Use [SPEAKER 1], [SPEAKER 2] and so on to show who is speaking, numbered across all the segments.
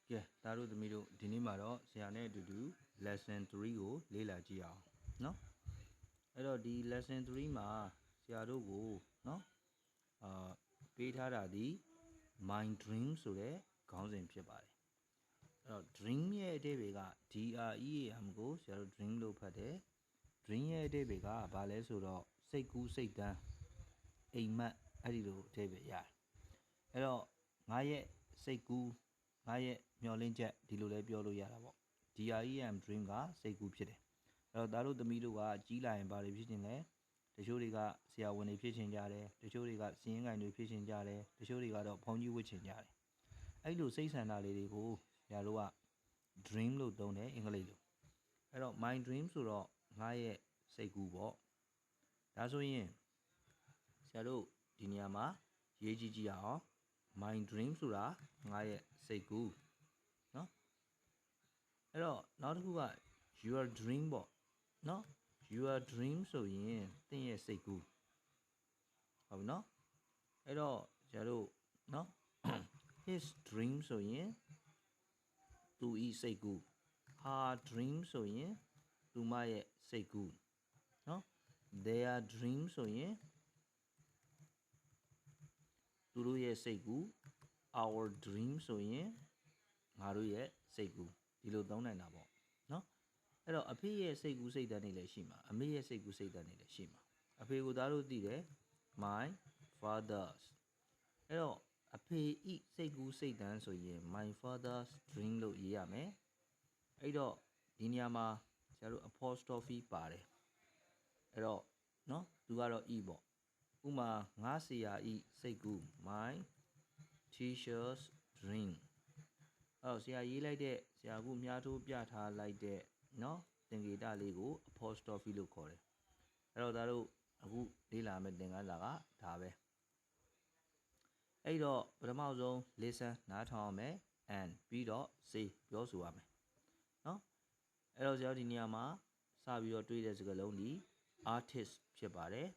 [SPEAKER 1] ကဲဒါတို့သမီးတို့ဒီနေ့မှာတော့ဆရာနဲ့အတူတူ lesson 3ကိုလေ့လာကြည့်အောင်เนาะအဲ့တော့ဒီ lesson 3မှာဆရာတို့ကိုเนาะပေးထားတာဒီ my dream ဆိုတဲ့ခေါင်းစဉ်ဖြစ်ပါတယ်အဲ့တော့ dream ရဲ့အဓိပ္ပာယ်က DREAM ကိုဆရာတို့ dream လို့ဖတ်တယ် dream ရဲ့အဓိပ္ပာယ်ကဘာလဲဆိုတော့စိတ်ကူးစိတ်တန်းအိမ်မက်အဲ့ဒီလိုအဓိပ္ပာယ်ရတယ်အဲ့တော့ငါရဲ့စိတ်ကူးငါရဲ့မျောလင်းချက်ဒီလိုလဲပြောလို့ရတာပေါ့ DREAM dream ကစိတ်ကူးဖြစ်တယ်အဲ့တော့ဒါတို့သမီးတို့ကကြီးလာရင်ဘာတွေဖြစ်နေလဲတချို့တွေကဆရာဝန်တွေဖြစ်ချင်ကြတယ်တချို့တွေကစည်ရင်းကိုင်တွေဖြစ်ချင်ကြတယ်တချို့တွေကတော့ဘုန်းကြီးဝတ်ချင်ကြတယ်အဲ့လိုစိတ်ဆန္ဒလေးတွေကိုဆရာတို့က dream လို့သုံးတယ်အင်္ဂလိပ်လိုအဲ့တော့ my dream ဆိုတော့ငါရဲ့စိတ်ကူးပေါ့ဒါဆိုရင်ဆရာတို့ဒီနေရာမှာရေးကြည့်ကြည့်အောင် my dream ဆိုတာငါရဲ့စိတ်ကူးเนาะအဲ့တော့နောက်တစ်ခုက your dream ပေါ့เนาะ your dream ဆိုရင်သင်ရဲ့စိတ်ကူးဟုတ်ပြီเนาะအဲ့တော့ဆရာတို့เนาะ his dream ဆိုရင်သူဤစိတ်ကူး her dream ဆိုရင်သူမရဲ့စိတ်ကူးเนาะ their dream ဆိုရင်သူတို့ရဲ့စိတ်ကူး our dream ဆိုရင်ငါတို့ရဲ့စိတ်ကူးဒီလိုသုံးနိုင်တာပေါ့เนาะအဲ့တော့အဖေရဲ့စိတ်ကူးစိတ်ဓာတ်နေလည်းရှိမှာအမေရဲ့စိတ်ကူးစိတ်ဓာတ်နေလည်းရှိမှာအဖေကိုသားတို့သိတယ် my father's အဲ့တော့အဖေဤစိတ်ကူးစိတ်ဓာတ်ဆိုရင် my father's dream လို့ရေးရမယ်အဲ့တော့ဒီနေရာမှာဆရာတို့ apostrophe ပါတယ်အဲ့တော့เนาะသူကတော့ e ပေါ့ဥမာငါဆရာဤစိတ်ကူး my teacher's dream အဲ့တော့ဆရာရေးလိုက်တဲ့ဆရာကမြားထိုးပြထားလိုက်တဲ့เนาะသင်္ကေတလေးကို apostrophe လို့ခေါ်တယ်အဲ့တော့ဒါတို့အခုလေ့လာမယ့်သင်ခန်းစာကဒါပဲအဲ့တော့ပထမဆုံး listen နားထောင်အောင်မယ် and ပြီးတော့ say ပြောဆိုရမယ်เนาะအဲ့တော့ဆရာဒီနေရာမှာစပြီးတော့တွေးတဲ့စကားလုံးဒီ artist ဖြစ်ပါတယ်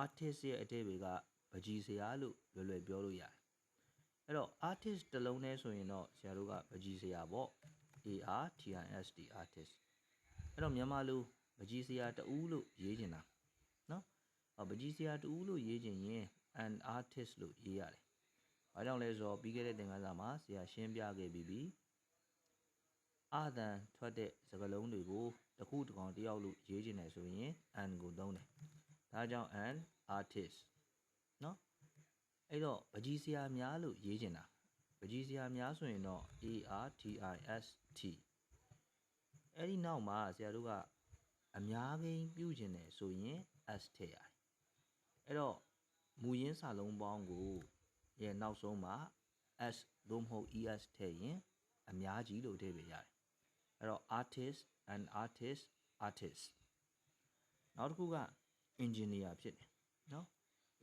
[SPEAKER 1] artist ရဲ့အဓိပ္ပာယ်ကပန်းချီဆရာလို့လွယ်လွယ်ပြောလို့ရတယ်အဲ့တော့ artist တစ်လုံးနဲ့ဆိုရင်တော့ဆရာတို့ကပန်းချီဆရာပေါ့ ARTIST artist အဲ့တော့မြန်မာလိုပန်းချီဆရာတူလို့ရေးချင်တာเนาะပန်းချီဆရာတူလို့ရေးချင်ရင် an artist လို့ရေးရတယ်ဘာကြောင့်လဲဆိုတော့ပြီးခဲ့တဲ့သင်ခန်းစာမှာဆရာရှင်းပြခဲ့ပြီးပြီအသံထွက်တဲ့စကားလုံးတွေကိုတစ်ခုတစ်ကောင်တစ်ယောက်လို့ရေးချင်တယ်ဆိုရင် an ကိုသုံးတယ်ဒါကြောင့် an artist เนาะအဲ့တော့ပန်းချီဆရာများလို့ရေးချင်တာပန်းချီဆရာများဆိုရင်တော့ ARTIST အဲ့ဒီနောက်မှာဆရာတို့ကအများကိန်းပြုချင်တယ်ဆိုရင် S ထည့်ရတယ်အဲ့တော့မူရင်းစာလုံးပေါင်းကိုရဲ့နောက်ဆုံးမှာ S သို့မဟုတ် ES ထည့်ရင်အများကြီးလို့အဓိပ္ပာယ်ရတယ်အဲ့တော့ artist and artist နောက်တစ်ခုက engineer ဖြစ်တယ်เนาะ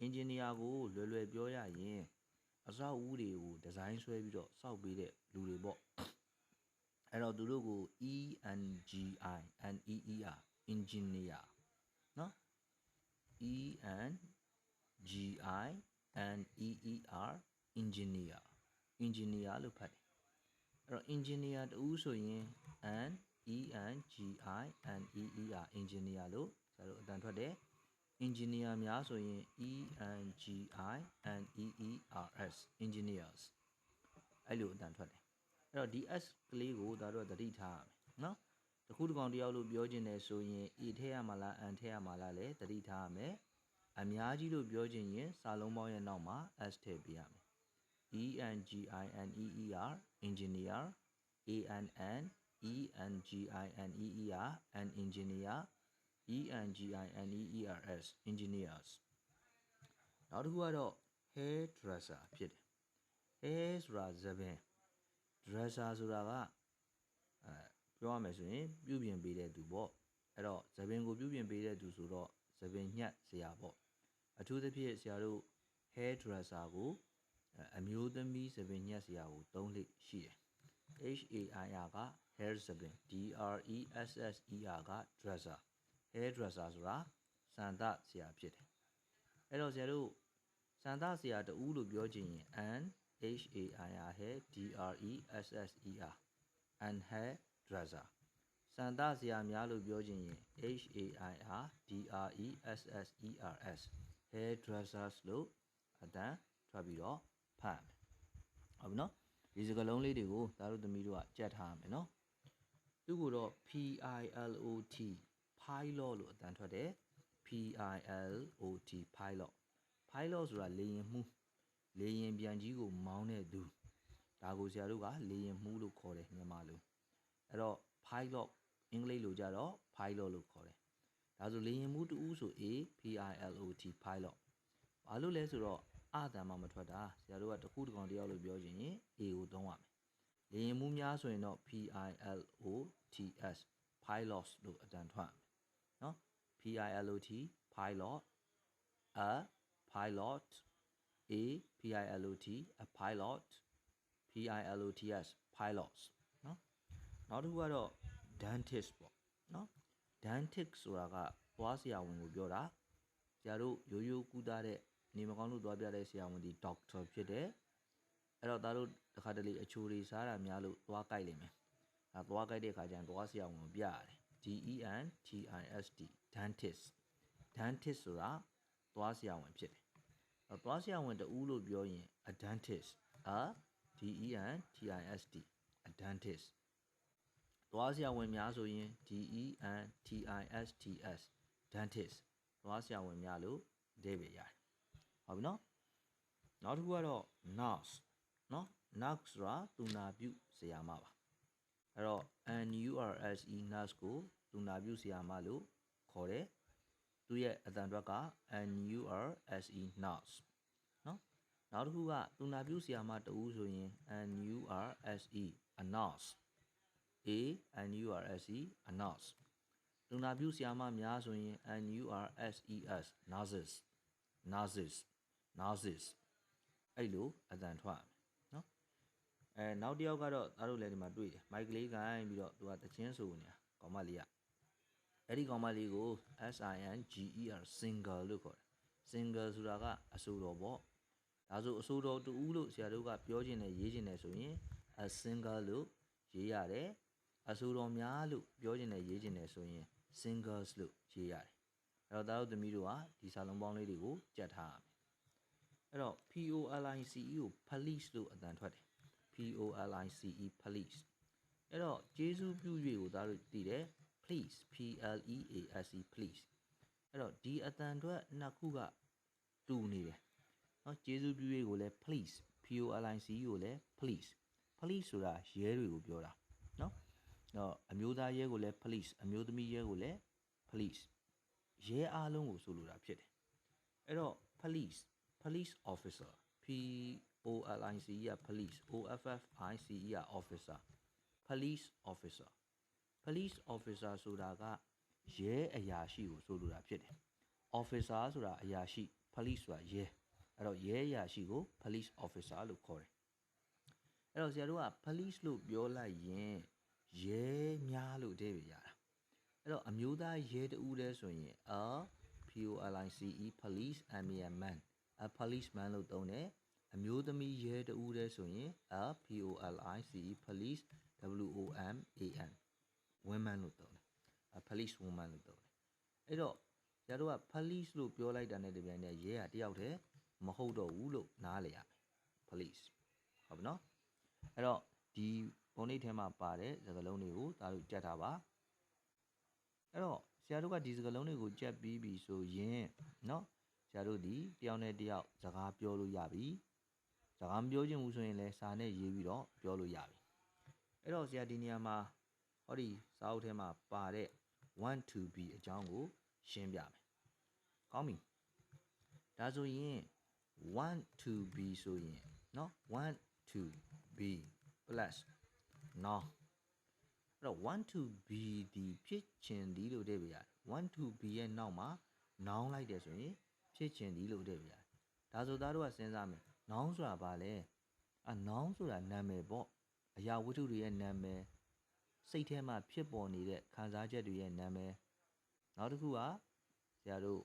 [SPEAKER 1] engineer ကိုလွယ်လွယ်ပြောရရင်အဆောက်အဦတွေကိုဒီဇိုင်းဆွဲပြီးတော့စောက်ပေးတဲ့လူတွေပေါ့အဲ့တော့သူတို့ကို ENGINEER engineer เนาะ ENGINEER engineer လို့ဖတ်တယ်အဲ့တော့ engineer တူဆိုရင် ENGINEER engineer လို့ဆရာတို့အတန်ထွက်တယ် engineer များဆိုရင် ENGINEERS engineers အဲ့လိုအတန်ထွက်တယ်အဲ့တော့ဒီ S ကလေးကိုဒါတို့သတိထားရမယ်เนาะတခုတစ်ကောင်တယောက်လို့ပြောချင်တယ်ဆိုရင် E ထည့်ရမှာလား N ထည့်ရမှာလားလဲသတိထားရမယ်အများကြီးလို့ပြောချင်ရင်စာလုံးပေါင်းရဲ့နောက်မှာ S ထည့်ပေးရမယ် ENGINEER engineer ANNENGINEER an engineer ENGINEERS engineers နောက်တစ်ခုကတော့ hairdresser ဖြစ်တယ် hair ဆိုတာသပင် dresser ဆိုတာကပြောရမယ်ဆိုရင်ပြုပြင်ပေးတဲ့သူပေါ့အဲ့တော့သပင်ကိုပြုပြင်ပေးတဲ့သူဆိုတော့သပင်ညှက်ဆရာပေါ့အထူးသဖြင့်ဆရာတို့ hairdresser ကိုအမျိုးသမီးသပင်ညှက်ဆရာကိုသုံးလိရှိတယ် HAIR က hair သပင် DRESSER က dresser hairdresser ဆိုတာစံသဆရာဖြစ်တယ်အဲ့တော့ဆရာတို့စံသဆရာတူလို့ပြောချင်ရင် an HAIR DRESSER and hair dresser စန္ဒဆရာများလို့ပြောခြင်းရင် HAIR DRESSERS hair dressers လို့အတန်းထွက်ပြီးတော့ဖတ်မယ်ဟုတ်ပြီနော်ဒီစကားလုံးလေးတွေကိုသားတို့သမီးတို့ကကြက်ထားရမယ်နော်သူ့ကိုတော့ PILOT pilot လို့အတန်းထွက်တယ် PILOT pilot pilot ဆိုတာလေယာဉ်မှုလေယာဉ်ပြန်ကြီးကိုမောင်းတဲ့သူဒါကိုဆရာတို့ကလေယာဉ်မှုလို့ခေါ်တယ်မြန်မာလိုအဲ့တော့ pilot အင်္ဂလိပ်လိုကြတော့ pilot လို့ခေါ်တယ်ဒါဆိုလေယာဉ်မှုတူဆို A PILOT pilot ဘာလို့လဲဆိုတော့အတန်မှမထွက်တာဆရာတို့ကတခုတကောင်တယောက်လို့ပြောခြင်းရင် A ကိုသုံးရမယ်လေယာဉ်မှုများဆိုရင်တော့ PILOTS pilots လို့အတန်ထွက်နော် PILOT pilot a pilot A PILOT a pilot PILOTS pilots နော်နောက်တစ်ခုကတော့ dentist ပေါ့နော် dentist ဆိုတာကသွားဆရာဝန်ကိုပြောတာဆရာတို့ရိုးရိုးကူးသားတဲ့နေမကောင်းလို့သွားပြတဲ့ဆရာဝန်ဒီ doctor ဖြစ်တယ်အဲ့တော့သားတို့တစ်ခါတလေအချိုတွေစားတာများလို့သွားကြိုက်လိမ့်မယ်အဲသွားကြိုက်တဲ့အခါကျရင်သွားဆရာဝန်ကိုပြရတယ် DENTIST dentist dentist ဆိုတာသွားဆရာဝန်ဖြစ်တယ်သွားဆရာဝန်တူလို့ပြောရင် a dentist a DENTIST a dentist သွားဆရာဝန်များဆိုရင် DENTISTS dentist သွားဆရာဝန်များလို့အဓိပ္ပာယ်ရတယ်ဟုတ်ပြီနော်နောက်တစ်ခုကတော့ nurse နော် nurse ဆိုတာသူနာပြုဆရာမပါအဲ့တော့ NURSE nurse ကိုသူနာပြုဆရာမလို့ခေါ်တယ်သူရဲ့အတန်အတွက်က NURSE nurse နော်နောက်တစ်ခုကသူနာပြုဆရာမတူဆိုရင် NURSE a nurse A NURSE a nurse သူနာပြုဆရာမများဆိုရင် NURSES nurses nurses nurses အဲ့လိုအတန်ထွက်နော်နောက်တစ်ယောက်ကတော့သားတို့လည်းဒီမှာတွေ့တယ်မိုက်ကလေးကိုင်းပြီးတော့သူကတချင်းဆိုနေတာကောင်မလေးကအဲ့ဒီကောင်မလေးကို SINGER singer လို့ခေါ်တယ် singer ဆိုတာကအဆိုတော်ပေါ့ဒါဆိုအဆိုတော်တူလို့ဆရာတို့ကပြောခြင်းနဲ့ရေးခြင်းနဲ့ဆိုရင် a singer လို့ရေးရတယ်အဆိုတော်များလို့ပြောခြင်းနဲ့ရေးခြင်းနဲ့ဆိုရင် singers လို့ရေးရတယ်အဲ့တော့သားတို့သမီးတို့ကဒီစာလုံးပေါင်းလေးတွေကိုကြက်ထားရမယ်အဲ့တော့ POLICE ကို police လို့အတန်ထွက်တယ် POLICE police အဲ့တော့ကျေးဇူးပြု၍ကိုသားတို့သိတယ် please PLEASE please အဲ့တော့ဒီအတန်ထွက်နှစ်ခုကတူနေတယ်နော်ကျေးဇူးပြု၍ကိုလည်း please POLICE ကိုလည်း please police ဆိုတာရဲတွေကိုပြောတာနော်တော့အမျိုးသားရဲကိုလည်း police အမျိုးသမီးရဲကိုလည်း police ရဲအားလုံးကိုဆိုလိုတာဖြစ်တယ်အဲ့တော့ police officer POLICE က police OFFICE က officer police officer ဆိုတာကရဲအရာရှိကိုဆိုလိုတာဖြစ်တယ် officer ဆိုတာအရာရှိ police ဆိုတာရဲအဲ့တော့ရဲအရာရှိကို police officer လို့ခေါ်တယ်အဲ့တော့ဆရာတို့က police လို့ပြောလိုက်ရင်ရဲများလို့အဓိပ္ပာယ်ရတာအဲ့တော့အမျိုးသားရဲတူးတဲ့ဆိုရင် a POLICE police man a policeman လို့သုံးတယ်အမျိုးသမီးရဲတူးတဲ့ဆိုရင် a POLICE police WOMAN women လို့သုံးတယ် a police woman လို့သုံးတယ်အဲ့တော့ဆရာတို့က police လို့ပြောလိုက်တာနဲ့တပြိုင်နက်ရဲကတယောက်တည်းမဟုတ်တော့ဘူးလို့နားလည်ရမယ် police ဟုတ်ပြီနော်အဲ့တော့ဒီပုံနှိပ်ထဲမှာပါတဲ့စကားလုံးတွေကိုဒါတို့ကြက်ထားပါအဲ့တော့ဆရာတို့ကဒီစကားလုံးတွေကိုကြက်ပြီးပြီဆိုရင်နော်ဆရာတို့ဒီတယောက်နဲ့တယောက်စကားပြောလို့ရပြီစကားမပြောချင်ဘူးဆိုရင်လည်းစာနဲ့ရေးပြီးတော့ပြောလို့ရပြီအဲ့တော့ဆရာဒီနေရာမှာဟောဒီစာအုပ်ထဲမှာပါတဲ့ want to be အကြောင်းကိုရှင်းပြမယ်ကောင်းပြီဒါဆိုရင် want to be ဆိုရင်နော် want to be plus noun အဲ့တော့ want to be ဒီဖြစ်ချင်သည်လို့အဓိပ္ပာယ်ရတယ် want to be ရဲ့နောက်မှာ noun လိုက်တယ်ဆိုရင်ဖြစ်ချင်သည်လို့အဓိပ္ပာယ်ရတယ်ဒါဆိုသားတို့ကစဉ်းစားမယ် noun ဆိုတာဘာလဲnoun ဆိုတာနာမည်ပေါ့အရာဝတ္ထုတွေရဲ့နာမည်စိတ်ထဲမှာဖြစ်ပေါ်နေတဲ့ခံစားချက်တွေရဲ့နာမည်နောက်တစ်ခုကဆရာတို့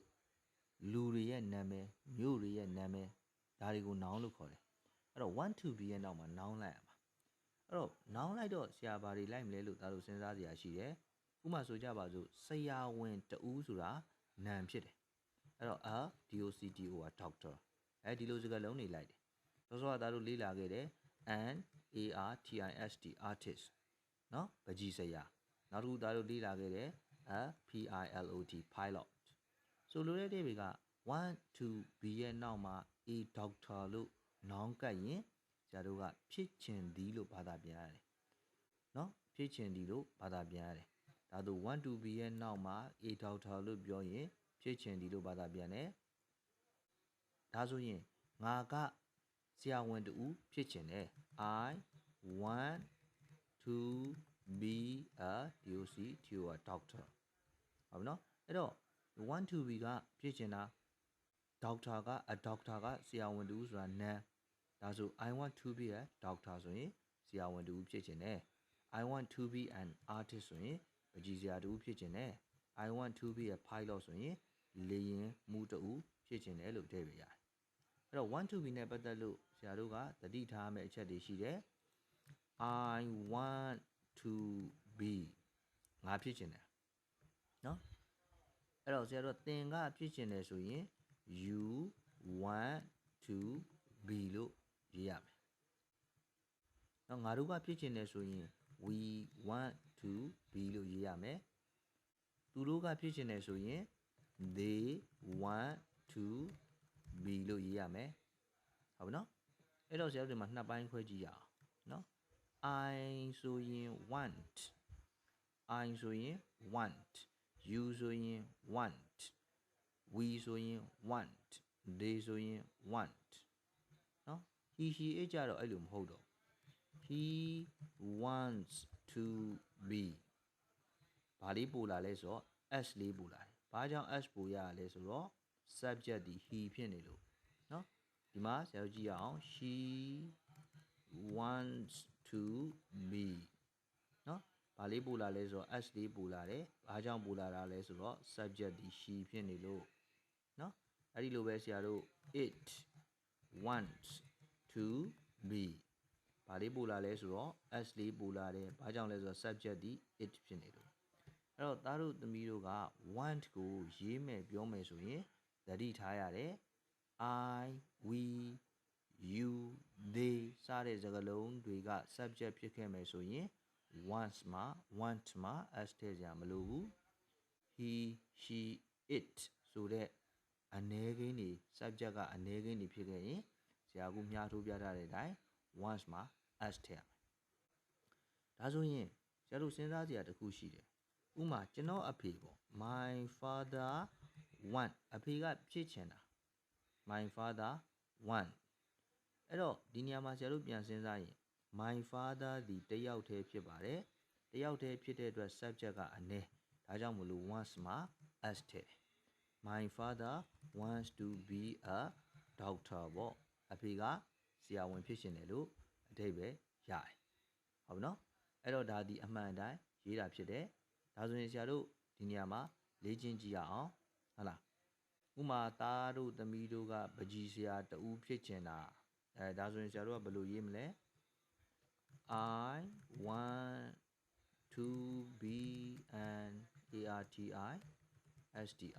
[SPEAKER 1] လူတွေရဲ့နာမည်မြို့တွေရဲ့နာမည်ဒါတွေကို noun လို့ခေါ်တယ်အဲ့ အဲ့တော့ want to be ရဲ့နောက်မှာ noun လိုက်ရမှာအဲ့တော့ noun လိုက်တော့ဆရာဘာတွေလိုက်မလဲလို့ဒါတို့စဉ်းစားစရာရှိတယ်ဥပမာဆိုကြပါစို့ဆရာဝန်တူဆိုတာ noun ဖြစ်တယ်အဲ့တော့ a doctor က doctor ဒီလိုစကားလုံးတွေလိုက်တယ်ဆိုတော့ဒါတို့လေ့လာခဲ့တယ် an artist artist နော်ပကြီးဆရာနောက်တစ်ခုဒါတို့လေ့လာခဲ့တယ် a pilot pilot ဆိုလိုတဲ့တွေက want to be ရဲ့နောက်မှာ a doctor လို့ noun ကပ်ရင်ဆရာတို့ကဖြစ်ချင်သည်လို့ဘာသာပြန်ရတယ်နော်ဖြစ်ချင်သည်လို့ဘာသာပြန်ရတယ်ဒါတို့ want to be ရဲ့နောက်မှာ a doctor လို့ပြောရင်ဖြစ်ချင်သည်လို့ဘာသာပြန်တယ်ဒါဆိုရင်ငါကဆရာဝန်တူဖြစ်ချင်တယ် I want to be a doctor ဟုတ်ပြီနော်အဲ့တော့ want to be ကဖြစ်ချင်တာ doctor က a doctor ကဆရာဝန်တူဆိုတာ noun ဒါဆို I want to be a doctor ဆိုရင်ဆရာဝန်တူဖြစ်ချင်တယ် I want to be an artist ဆိုရင်ပကြီးဆရာတူဖြစ်ချင်တယ် I want to be a pilot ဆိုရင်လေယာဉ်မှူးတူဖြစ်ချင်တယ်လို့အဓိပ္ပာယ်ရတယ်အဲ့တော့ want to be နဲ့ပတ်သက်လို့ဆရာတို့ကသတိထားမယ့်အချက်တွေရှိတယ် I want to be ငါဖြစ်ချင်တယ်နော်အဲ့တော့ဆရာတို့သင်ကဖြစ်ချင်တယ်ဆိုရင် you want to be လို့ရေးရမယ်နော်ငါတို့ကဖြစ်ချင်တယ်ဆိုရင် we want to be လို့ရေးရမယ်သူတို့ကဖြစ်ချင်တယ်ဆိုရင် they want to be လို့ရေးရမယ်ဟုတ်ပြီနော်အဲ့တော့ဆရာတို့ဒီမှာနှစ်ပိုင်းခွဲကြည့်ရအောင်နော် I ဆိုရင် want I ဆိုရင် want you ဆိုရင် want we ဆိုရင် want they ဆိုရင် want နော် he she it ကြတော့အဲ့လိုမဟုတ်တော့ he wants to be ဘာလေးပို့လာလဲဆိုတော့ s လေးပို့လာတယ်ဘာကြောင့် s ပို့ရလဲဆိုတော့ subject ဒီ he ဖြစ်နေလို့နော်ဒီမှာဆရာတို့ကြည့်ရအောင် she wants to be နော်ဘာလေးပို့လာလဲဆိုတော့ s လေးပို့လာတယ်ဘာကြောင့်ပို့လာတာလဲဆိုတော့ subject ဒီ she ဖြစ်နေလို့နော်အဲ့ဒီလိုပဲဆရာတို့ it wants to be ဘာလေးပို့လာလဲဆိုတော့ s လေးပို့လာတယ်ဘာကြောင့်လဲဆိုတော့ subject ဒီ it ဖြစ်နေလို့အဲ့တော့သားတို့သမီးတို့က want ကိုရေးမယ်ပြောမယ်ဆိုရင်သတိထားရတယ် I we you they စတဲ့စကားလုံးတွေက subject ဖြစ်ခဲ့မယ်ဆိုရင် wants မှာ want မှာ s ထည့်ကြမလို့ဘူး he she it ဆိုတဲ့အနည်းကိန်းတွေ subject ကအနည်းကိန်းတွေဖြစ်ခဲ့ရင်ဆရာကမြားထိုးပြထားတဲ့အတိုင်း wants မှာ s ထည့်ရမယ်ဒါဆိုရင်ဆရာတို့စဉ်းစားစရာတစ်ခုရှိတယ်ဥမာကျွန်တော်အဖေပေါ့ my father want အဖေကဖြစ်ချင်တာ my father want အဲ့တော့ဒီနေရာမှာဆရာတို့ပြန်စဉ်းစားရင် my father ဒီတယောက်တည်းဖြစ်ပါတယ်တယောက်တည်းဖြစ်တဲ့အတွက် subject ကအနည်းဒါကြောင့်မလို့ wants မှာ s ထည့် my father wants to be a doctor ပေါ့အဖေကဆရာဝန်ဖြစ်ရှင်တယ်လို့အဓိပ္ပာယ်ရတယ်ဟုတ်ပြီနော်အဲ့တော့ဒါဒီအမှန်တိုင်းရေးတာဖြစ်တယ်ဒါဆိုရင်ဆရာတို့ဒီနေရာမှာလေ့ကျင့်ကြည့်ရအောင်ဟုတ်လားဥမာသားတို့သမီးတို့ကပကြီးဆရာတူဖြစ်ချင်တာဒါဆိုရင်ဆရာတို့ကဘယ်လိုရေးမလဲ I want to be an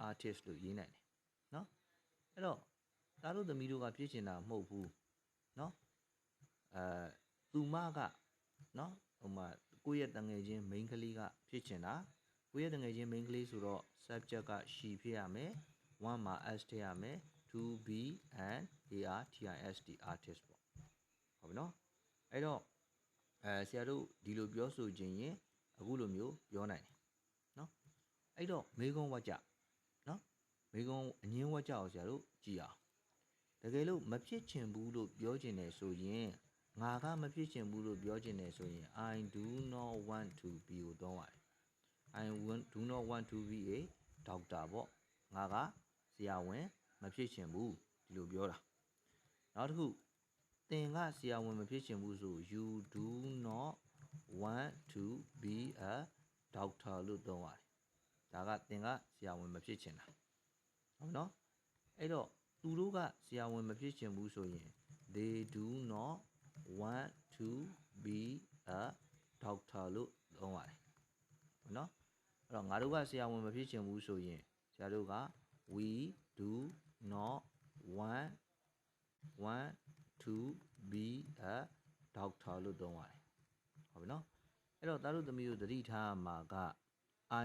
[SPEAKER 1] artist လို့ရေးနိုင်တယ်နော်အဲ့တော့သားတို့သမီးတို့ကဖြစ်ချင်တာမဟုတ်ဘူးနော်သူမကနော်ဟိုမှာကိုယ့်ရဲ့တငယ်ချင်း main ကလေးကဖြစ်ချင်တာကိုယ့်ရဲ့တငယ်ချင်း main ကလေးဆိုတော့ subject က she ဖြစ်ရမယ် one မှာ s ထည့်ရမယ် to be an artist ပေါ့ဟုတ်ပြီနော်အဲ့တော့ဆရာတို့ဒီလိုပြောဆိုခြင်းရင်အခုလိုမျိုးပြောနိုင်တယ်နော်အဲ့တော့မေကုံးဝါကြနော်မေကုံးအငင်းဝါကြအောင်ဆရာတို့ကြည့်အောင်တကယ်လို့မဖြစ်ချင်ဘူးလို့ပြောချင်တယ်ဆိုရင်ငါကမဖြစ်ချင်ဘူးလို့ပြောချင်တယ်ဆိုရင် I do not want to be ကိုသုံးရတယ် I do not want to be a doctor ပေါ့ငါကဆရာဝန်မဖြစ်ချင်ဘူးဒီလိုပြောတာနောက်တစ်ခုသင်ကဆရာဝန်မဖြစ်ချင်ဘူးဆို you do not want to be a doctor လို့သုံးရတယ်ဒါကသင်ကဆရာဝန်မဖြစ်ချင်တာဟုတ်နော်အဲ့တော့သူတို့ကဆရာဝန်မဖြစ်ချင်ဘူးဆိုရင် they do not want to be a doctor လို့သုံးပါတယ်နော်အဲ့တော့ငါတို့ကဆရာဝန်မဖြစ်ချင်ဘူးဆိုရင်ဆရာတို့က we do not want to be a doctor လို့သုံးပါတယ်ဟုတ်ပြီနော်အဲ့တော့သားတို့သမီးတို့သတိထားမှာက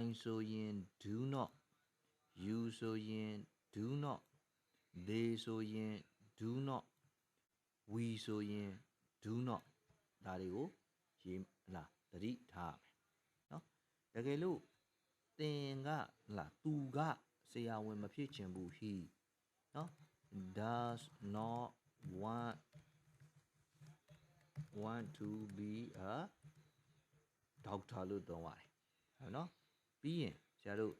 [SPEAKER 1] I ဆိုရင် do not you ဆိုရင် do not they ဆိုရင် do not we ဆိုရင် do not ဒါတွေကိုရေးလားသတိထားရမယ်နော်တကယ်လို့သင်ကလားသူကဆရာဝန်မဖြစ်ချင်ဘူး he နော် does not want to be a doctor လို့သုံးပါတယ်ဟုတ်နော်ပြီးရင်ဆရာတို့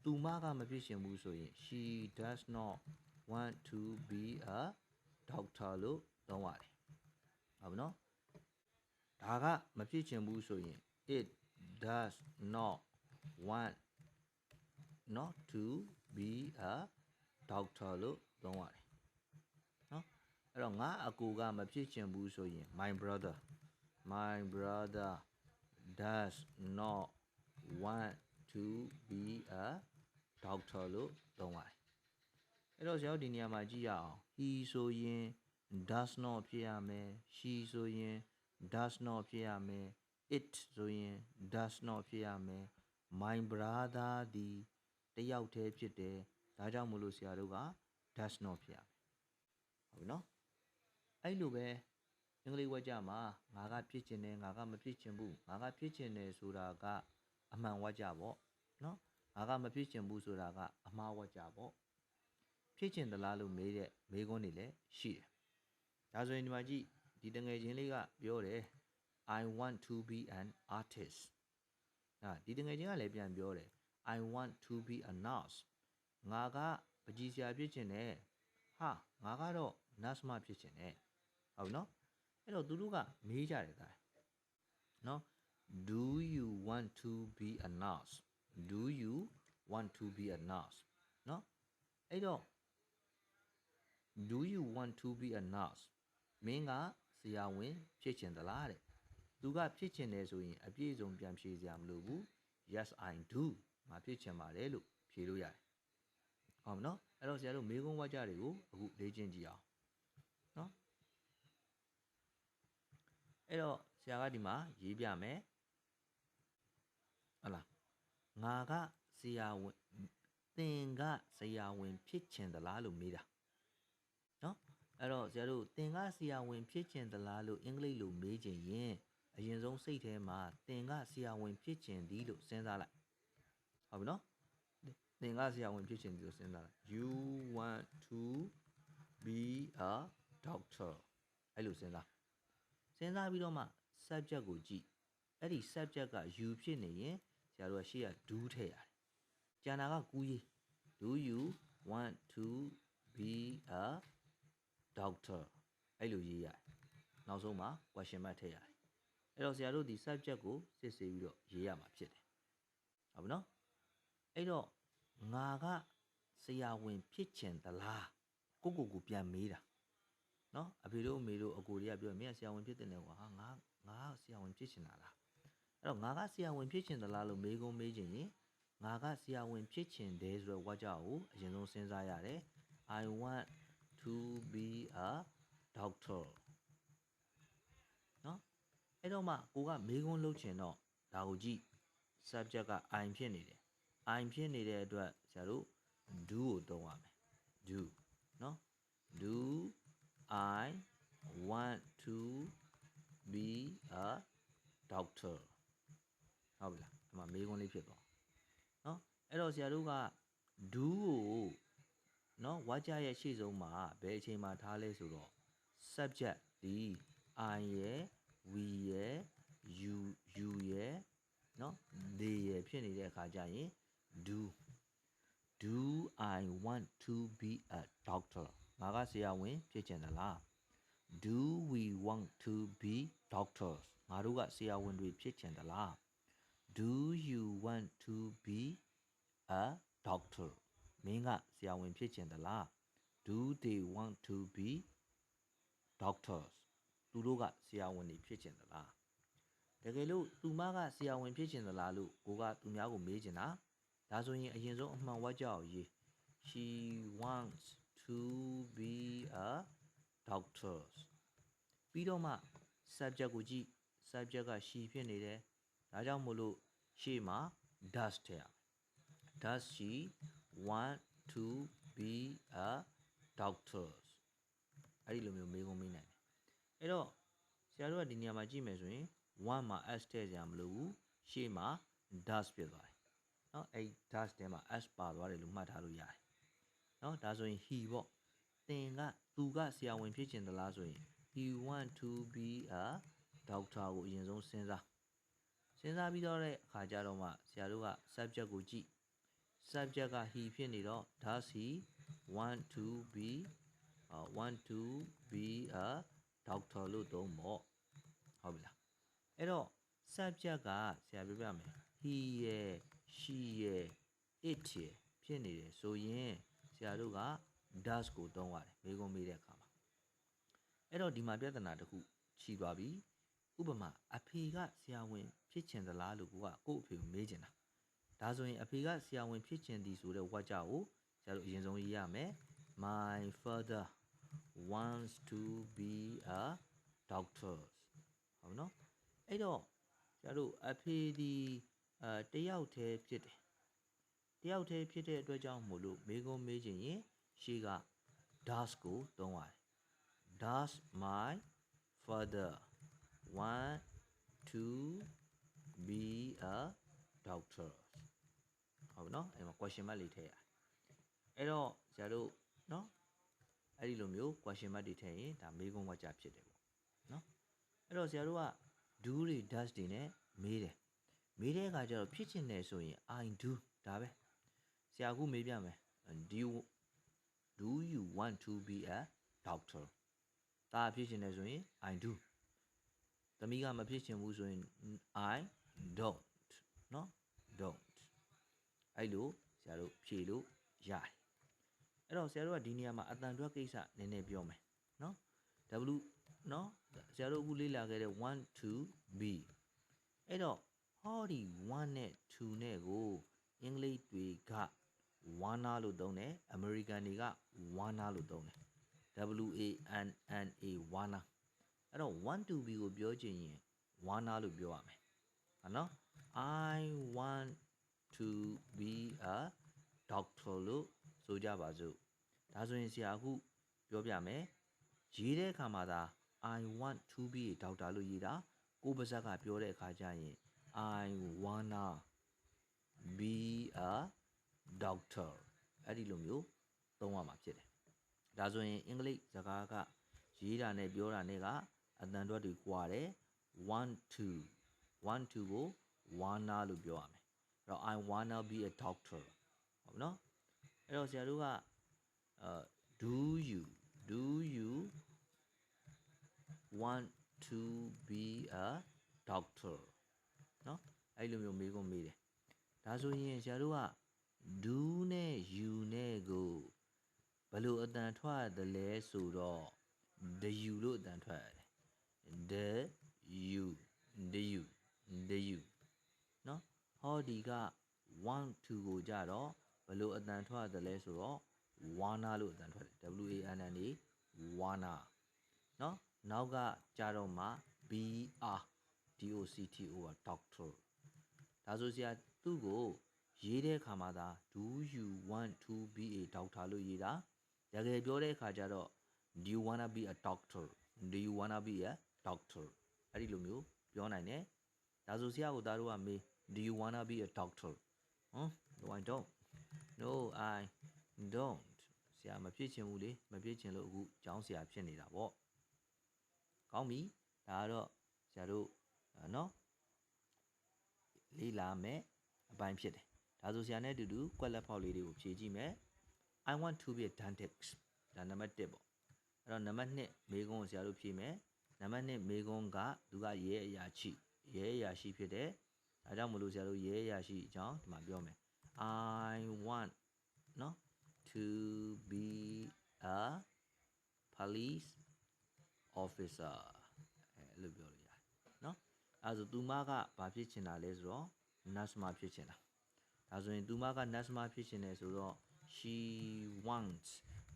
[SPEAKER 1] သူမကမဖြစ်ချင်ဘူးဆိုရင် she does not want to be a doctor လို့သုံးပါတယ်ဟုတ်ပြီနော်ဒါကမဖြစ်ချင်ဘူးဆိုရင် it does not want not to be a doctor လို့သုံးရတယ်နော်အဲ့တော့ငါအကူကမဖြစ်ချင်ဘူးဆိုရင် my brother does not want to be a doctor လို့သုံးရတယ်အဲ့တော့ဆရာတို့ဒီနေရာမှာကြည့်ရအောင် he ဆိုရင် does not ဖြစ်ရမယ် she ဆိုရင် does not ဖြစ်ရမယ် it ဆိုရင် does not ဖြစ်ရမယ် my brother ဒီတယောက်တည်းဖြစ်တယ်ဒါကြောင့်မလို့ဆရာတို့က does not ဖြစ်ရမယ်ဟုတ်ပြီနော်အဲ့လိုပဲအင်္ဂလိပ်ဝါကျမှာငါကဖြစ်ချင်တယ်ငါကမဖြစ်ချင်ဘူးငါကဖြစ်ချင်တယ်ဆိုတာကအမှန်ဝါကျပေါ့နော်ငါကမဖြစ်ချင်ဘူးဆိုတာကအမှားဝါကျပေါ့ဖြစ်ချင်သလားလို့မေးတဲ့မေးခွန်းတွေလည်းရှိတယ်ဒါဆိုရင်ဒီမှာကြည့်ဒီတငယ်ချင်းလေးကပြောတယ် I want to be an artist ဒီတငယ်ချင်းကလည်းပြန်ပြောတယ် I want to be a nurse ငါကပကြီးဆရာဖြစ်ချင်တယ်ဟာငါကတော့ nurse မဖြစ်ချင်တယ်ဟုတ်နော်အဲ့တော့သူတို့ကမေးကြတယ်ဒါနော် do you want to be a nurse do you want to be a nurse နော်အဲ့တော့ do you want to be a nurse မင်းကဆရာဝန်ဖြစ်ချင်သလားတဲ့သူကဖြစ်ချင်တယ်ဆိုရင်အပြည့်စုံပြန်ဖြေစရာမလိုဘူး yes I do ငါဖြစ်ချင်ပါတယ်လို့ဖြေလို့ရတယ်ဟုတ်မနော်အဲ့တော့ဆရာတို့မေးခွန်းဝါကြတွေကိုအခုလေ့ကျင့်ကြည့်အောင်နော်အဲ့တော့ဆရာကဒီမှာရေးပြမယ်ဟုတ်လားငါကဆရာဝန်သင်ကဆရာဝန်ဖြစ်ချင်သလားလို့မေးတာနော်အဲ့တော့ဆရာတို့သင်ကဆရာဝန်ဖြစ်ချင်သလားလို့အင်္ဂလိပ်လိုမေးချင်ရင်အရင်ဆုံးစိတ်ထဲမှာသင်ကဆရာဝန်ဖြစ်ချင်သည်လို့စဉ်းစားလိုက်ဟုတ်ပြီနော်သင်ကဆရာဝန်ဖြစ်ချင်သည်လို့စဉ်းစားလိုက် you want to be a doctor အဲ့လိုစဉ်းစားပြီးတော့မှ subject ကိုကြည့်အဲ့ဒီ subject က you ဖြစ်နေရင်ဆရာတို့ကရှေ့က do ထည့်ရတယ်ကျန်တာကကူးရေး do you want to be a doctor အဲ့လိုရေးရတယ်နောက်ဆုံးမှာ question mark ထည့်ရတယ်အဲ့တော့ဆရာတို့ဒီ subject ကိုစစ်ဆေးပြီးတော့ရေးရမှာဖြစ်တယ်ဟုတ်ပြီနော်အဲ့တော့ငါကဆရာဝန်ဖြစ်ချင်သလားကိုပြန်မေးတာနော်အဖေတို့အမေတို့အကိုတွေကပြောမင်းကဆရာဝန်ဖြစ်တဲ့နေကွာဟာငါဆရာဝန်ဖြစ်ချင်တာလားအဲ့တော့ငါကဆရာဝန်ဖြစ်ချင်သလားလို့မေးခွန်းမေးချင်ရင်ငါကဆရာဝန်ဖြစ်ချင်တယ်ဆိုတော့ဝါကြောက်ကိုအရင်ဆုံးစဉ်းစားရတယ် I want to be a doctor နော်အဲ့တော့မှကိုကမေးခွန်းလုပ်ချင်တော့ဒါကိုကြည့် subject က I ဖြစ်နေတယ် I ဖြစ်နေတဲ့အတွက်ဆရာတို့ do ကိုသုံးရမယ် do နော် do I want to be a doctor ဟုတ်ပြီလားဒီမှာမေးခွန်းလေးဖြစ်သွားနော်အဲ့တော့ဆရာတို့က do ကိုနော်ဝါကြရဲ့ရှေ့ဆုံးမှာဘယ်အချိန်မှာထားလဲဆိုတော့ subject ဒီ I ရယ် we ရယ် you ရယ်နော် they ရယ်ဖြစ်နေတဲ့အခါကျရင် do I want to be a doctor ငါကဆရာဝန်ဖြစ်ချင်သလား do we want to be doctors ငါတို့ကဆရာဝန်တွေဖြစ်ချင်သလား do you want to be a doctor မင်းကဆရာဝန်ဖြစ်ချင်သလား do they want to be doctors သူတို့ကဆရာဝန်တွေဖြစ်ချင်သလားတကယ်လို့သူမကဆရာဝန်ဖြစ်ချင်သလားလို့ကိုကသူများကိုမေးချင်တာဒါဆိုရင်အရင်ဆုံးအမှန်ဝတ်ကြောက်ရေး she wants to be a doctor ပြီးတော့မှ subject ကိုကြည့် subject က she ဖြစ်နေတယ်ဒါကြောင့်မို့လို့ရှေ့မှာ does ထည့်ရမယ် does she want to be a doctor အဲ့ဒီလိုမျိုးမေးခွန်းမေးနိုင်တယ်အဲ့တော့ဆရာတို့ကဒီနေရာမှာကြည့်မယ်ဆိုရင် want မှာ s ထည့်ကြမလို့ဘူးရှေ့မှာ does ဖြစ်သွားတယ်เนาะအဲ့ does ထဲမှာ s ပါသွားတယ်လို့မှတ်ထားလို့ရတယ်เนาะဒါဆိုရင် he ပေါ့သင်ကသူကဆရာဝန်ဖြစ်ချင်သလားဆိုရင် he want to be a doctor ကိုအရင်ဆုံးစဉ်းစားပြီးတော့တဲ့အခါကျတော့မှဆရာတို့က subject ကိုကြည့် subject က he ဖြစ်နေတော့ does he want to be a doctor လို့သုံးပေါ့ဟုတ်ပြီလားအဲ့တော့ subject ကဆရာပြောပြမယ် he ရယ် she ရယ် it ရယ်ဖြစ်နေတယ်ဆိုရင်ဆရာတို့က does ကိုသုံးရတယ်မေးခွန်းမေးတဲ့အခါမှာအဲ့တော့ဒီမှာပြဿနာတစ်ခုရှိသွားပြီဥပမာအဖေကဆရာဝန်ဖြစ်ချင်သလားလို့ကိုအဖေကိုမေးချင်တာဒါဆိုရင်အဖေကဆရာဝန်ဖြစ်ချင်သည်ဆိုတဲ့ဝါကြကိုဆရာတို့အရင်ဆုံးရေးရမယ် my father wants to be a doctor ဟုတ်နော်အဲ့တော့ဆရာတို့အဖေဒီတယောက်တည်းဖြစ်တယ်တယောက်တည်းဖြစ်တဲ့အတွက်ကြောင့်မို့လို့မေးခွန်းမေးချင်ရင်ရှေ့က does ကိုသုံးရတယ် does my father want to be a doctor ဟုတ်ပြီနော်အဲ့မှာ question mark လေးထည့်ရအဲ့တော့ဆရာတို့နော်အဲ့ဒီလိုမျိုး question mark တွေထည့်ရင်ဒါမေးခွန်းဝါကြဖြစ်တယ်ပေါ့နော်အဲ့တော့ဆရာတို့က do တွေ does တွေနဲ့မေးတဲ့အခါကျတော့ဖြစ်ချင်တယ်ဆိုရင် I do ဒါပဲဆရာကမေးပြမယ် do you want to be a doctor ဒါဖြစ်ချင်တယ်ဆိုရင် I do သမီးကမဖြစ်ချင်ဘူးဆိုရင် I don't နော် don't အဲ့လိုဆရာတို့ဖြေလို့ရတယ်အဲ့တော့ဆရာတို့ကဒီနေရာမှာအတန်တွက်ကိစ္စနည်းနည်းပြောမယ်နော် W နော်ဆရာတို့အခုလေ့လာခဲ့တဲ့1 2 B အဲ့တော့ဟောဒီ1နဲ့2နဲ့ကိုအင်္ဂလိပ်တွေက wanna လို့သုံးတယ်အမေရိကန်တွေက wanna လို့သုံးတယ် WANNA wanna အဲ့တော့1 to B ကိုပြောချင်ရင် wanna လို့ပြောရမယ်ဟာနော် I want to be a doctor လို့ဆိုကြပါစို့ဒါဆိုရင်ဆရာအခုပြောပြမယ်ရေးတဲ့အခါမှာသာ I want to be a doctor လို့ရေးတာကိုပါဇက်ကပြောတဲ့အခါကျရင် I wanna be a doctor အဲ့ဒီလိုမျိုးသုံးရမှာဖြစ်တယ်ဒါဆိုရင်အင်္ဂလိပ်စကားကရေးတာနဲ့ပြောတာနဲ့ကအတန်တွက်တွေကွာတယ်1 to ကို wanna လို့ပြောရမယ်အဲ့တော့ I wanna be a doctor ဟုတ်ပြီနော်အဲ့တော့ဆရာတို့ကdo you want to be a doctor နော်အဲ့လိုမျိုးမေးခွန်းမေးတယ်ဒါဆိုရင်ဆရာတို့က do နဲ့ you နဲ့ကိုဘယ်လိုအတန်ထွက်တယ်လဲဆိုတော့ the you လို့အတန်ထွက်ရတယ် the you နော်ဟောဒီက want to ကိုကြတော့ဘယ်လိုအတန်ထွက်တယ်လဲဆိုတော့ wanna လို့အတန်ထွက်တယ် WANNA wanna နော်နောက်ကကြတော့မှ BR DOCTOR doctor ဒါဆိုဆရာသူ့ကိုရေးတဲ့အခါမှာသာ do you want to be a doctor လို့ရေးတာတကယ်ပြောတဲ့အခါကျတော့ do you wanna be a doctor အဲ့ဒီလိုမျိုးပြောနိုင်တယ်ဒါဆိုဆရာကိုသားတို့ကမေး do you wanna be a doctor no I don't ဆရာမဖြစ်ချင်ဘူးလေမဖြစ်ချင်လို့အခုကျောင်းဆရာဖြစ်နေတာပေါ့ကောင်းပြီဒါကတော့ဆရာတို့နော်လေးလာမယ်အပိုင်းဖြစ်တယ်ဒါဆိုဆရာနဲ့အတူတူကွက်လက်ဖောက်လေးတွေကိုဖြည့်ကြည့်မယ် I want to be a dentist ဒါနံပါတ်1ပေါ့အဲ့တော့နံပါတ်2မေခွန်းကိုဆရာတို့ဖြည့်မယ်နံပါတ်2မေခွန်းကသူကရဲအရာရှိဖြစ်တယ်ဒါကြောင့်မလို့ဆရာတို့ရဲအရာရှိအကြောင်းဒီမှာပြောမယ် I want နော် to be a police officer အဲ့လိုပြောလို့ရတယ်နော်အဲ့ဆိုသူမကဘာဖြစ်ချင်တာလဲဆိုတော့ nurse မဖြစ်ချင်တာဒါဆိုရင်သူမက nurse မဖြစ်ချင်တယ်ဆိုတော့ she wants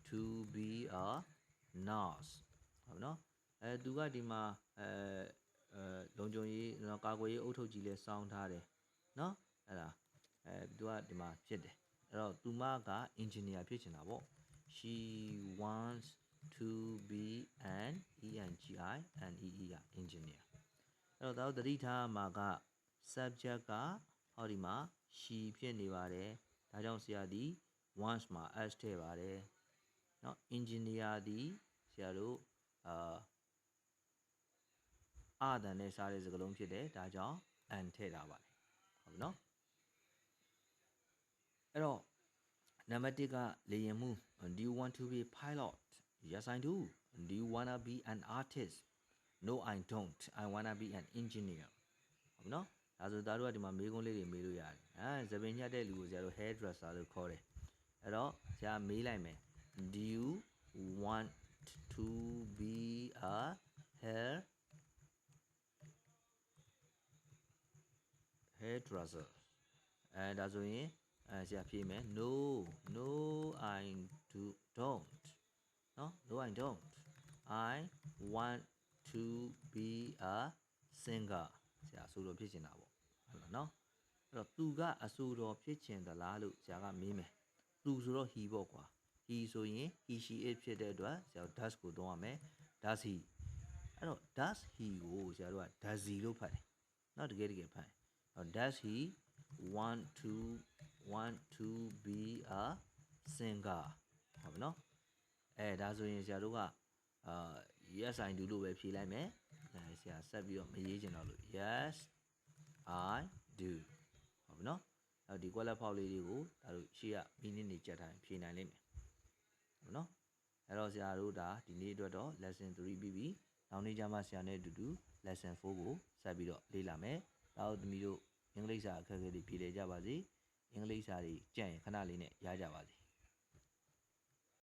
[SPEAKER 1] to be a nurse ဟုတ်နော်သူကဒီမှာလုံခြုံရေးကာကွယ်ရေးအုပ်ထုပ်ကြီးလဲစောင်းထားတယ်နော်အဲ့ဒါသူကဒီမှာဖြစ်တယ်အဲ့တော့သူမက engineer ဖြစ်ချင်တာပေါ့ she wants to be an engineerအဲ့တော့သတိထားမှာက subject ကဟောဒီမှာ she ဖြစ်နေပါတယ်ဒါကြောင့်ဆရာဒီ wants မှာ s ထည့်ပါတယ်เนาะ engineer ဒီဆရာတို့အာတန်နဲ့စားတဲ့စကားလုံးဖြစ်တယ်ဒါကြောင့် and ထည့်ထားပါတယ်ဟုတ်ပြီเนาะအဲ့တော့နံပါတ်1ကလေယာဉ်မှု do you want to be a pilot yes I do do you wanna be an artist no I don't I wanna be an engineer ဟုတ်เนาะဒါဆိုသားတို့ကဒီမှာမေးခွန်းလေးတွေမေးလို့ရတယ်သပင်ညှက်တဲ့လူကိုဆရာတို့ hairdresser လို့ခေါ်တယ်အဲ့တော့ဆရာမေးလိုက်မယ် do you want to be a hairdresser ဒါဆိုရင်ဆရာဖြေမယ် no I don't เนาะ no I don't I want to be a singer ဆရာအဆိုတော်ဖြစ်ချင်တာပေါ့ဟုတ်လားเนาะအဲ့တော့သူကအဆိုတော်ဖြစ်ချင်သလားလို့ဆရာကမေးမယ်သူဆိုတော့ he ပေါ့ကွာ he ဆိုရင် he she it ဖြစ်တဲ့အတွက်ဆရာ does ကိုသုံးရမယ် does he အဲ့တော့ does he ကိုဆရာတို့က does he လို့ဖတ်တယ်เนาะတကယ်ဖတ်does he want to be a singer ဟုတ်ပြီเนาะဒါဆိုရင်ဆရာတို့ကyes I do လို့ပဲဖြေလိုက်မယ်ဆရာဆက်ပြီးတော့မရေးချင်တော့လို့ yes I do ဟုတ်ပြီเนาะဒီကွက်လက်ဖောက်လေးတွေကိုဒါတို့ရှေ့ကမီနစ်နေကြက်ထားရင်ဖြေနိုင်လိမ့်မယ်ဟုတ်ပြီเนาะအဲ့တော့ဆရာတို့ဒါဒီနေ့အတွက်တော့ lesson 3ပြီးပြီနောက်နေ့ကျမှဆရာနဲ့အတူတူ lesson 4ကိုဆက်ပြီးတော့လေ့လာမယ်ဒါတို့သမီးတို့အင်္ဂလိပ်စာအခက်အခဲတွေဖြေလည်ကြပါစေအင်္ဂလိပ်စာတွေကြံ့ရင်ခဏလေးနဲ့ရကြပါစေ